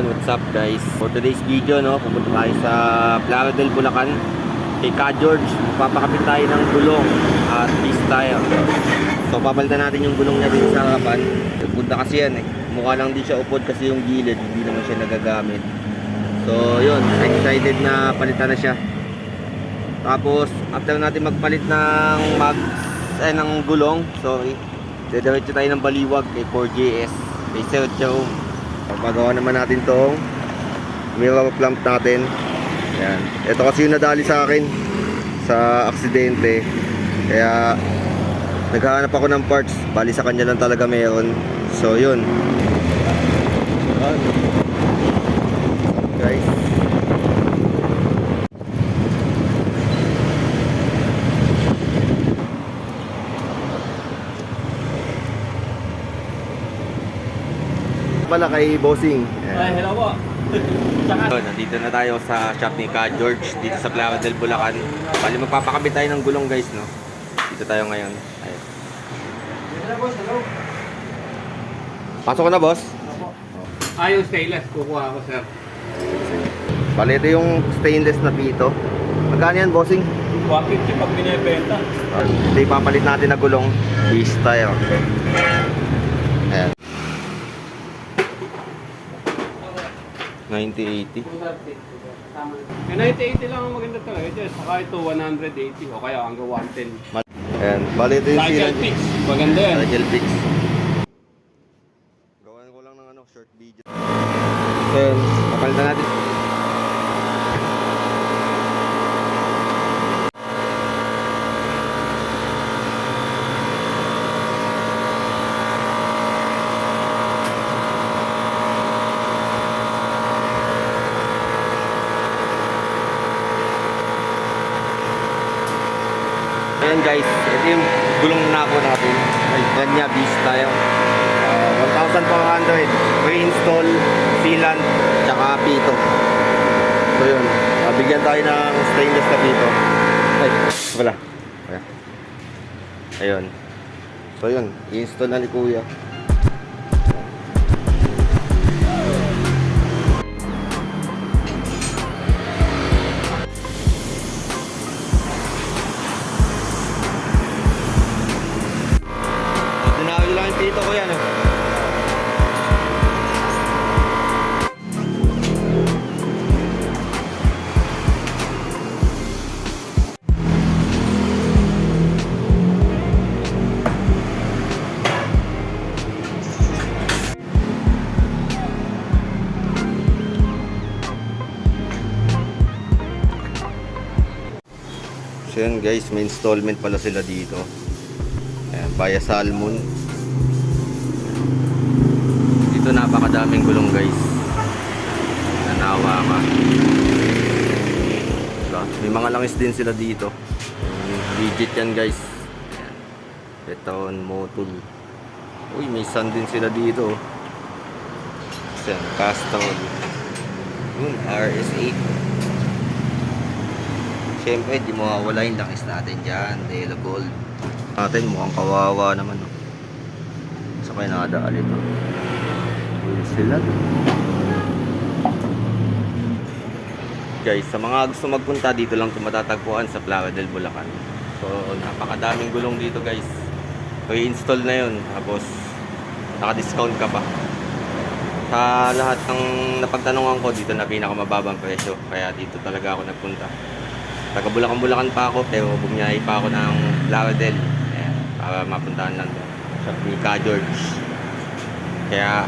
What's up guys? For today's video, pupunta tayo sa Plaridel, Bulacan kay Ka George. Papakapit tayo ng gulong at piece tire. So papalitan natin yung gulong niya din sa harapan. Punta kasi yan mukha lang din siya upod kasi yung gilid hindi naman siya nagagamit. So yun, excited na palitan na siya. Tapos after natin magpalit ng gulong, didiretso tayo ng Baliwag kay 4JS kay Sir Joe. Pagawa naman natin tong mirror clamp natin. Ayan. Ito kasi yung nadali sa akin sa aksidente. Kaya naghahanap ako ng parts. Bali sa kanya lang talaga meron. So yun. Guys. Pala kay Bossing. Ay, hello po. Nandito na tayo sa shop ni Ka George dito sa Plaridel, Bulacan. Bali magpapakabit tayo ng gulong guys, no. Dito tayo ngayon. Ayun. Pasok ka na, boss. Yung stainless, kukuha ako, sir. Bali ito yung stainless na pito. Magkano yan, Bossing? 150 pag binibenta. Ito ipapalit natin na gulong. Piece tire. Ayan. 90-80. Yung 90-80 lang ang maganda talaga. Diyos, saka ito 180 o kaya hanggang 110. Ayan. Bali ito yung Cycle fix. Maganda yan. Cycle fix. Gawan ko lang ng short video. Ayan. Papalitan natin. Ayan guys, ito yung gulong na ako natin. Ganya beast tayo. 1,400. Pre-install, sealant, tsaka pito. So yun, bigyan tayo ng stainless na pito. Ay, wala. Ayun. So yun, i-install na ni Kuya. Dito ko yan So yan guys, may installment pala sila dito. Ayan, Via Salmon. Dito napakadaming gulong guys. Nanawa ka. May mga langis din sila dito. Legit yan guys. Ayan. Beton, Motul. Uy, may sun din sila dito. Ayan, Castrol. Yun, RS8. Siyempre, di mawawala yung langis natin dyan. Dela Gold. Natin mukhang kawawa naman. Sa kaya nakadaan ito. Sila guys, sa mga gusto magpunta dito lang matatagpuan sa Plaridel, Bulacan. So napakadaming gulong dito guys. I-install na yun, tapos naka-discount ka pa. Sa lahat ng napagtanungan ko, dito na pinakamababang presyo, kaya dito talaga ako nagpunta. Taga Bulacan pa ako, pero bumiyahe pa ako ng Plaridel. Ayan, para mapuntahan lang doon sa Ka George. Kaya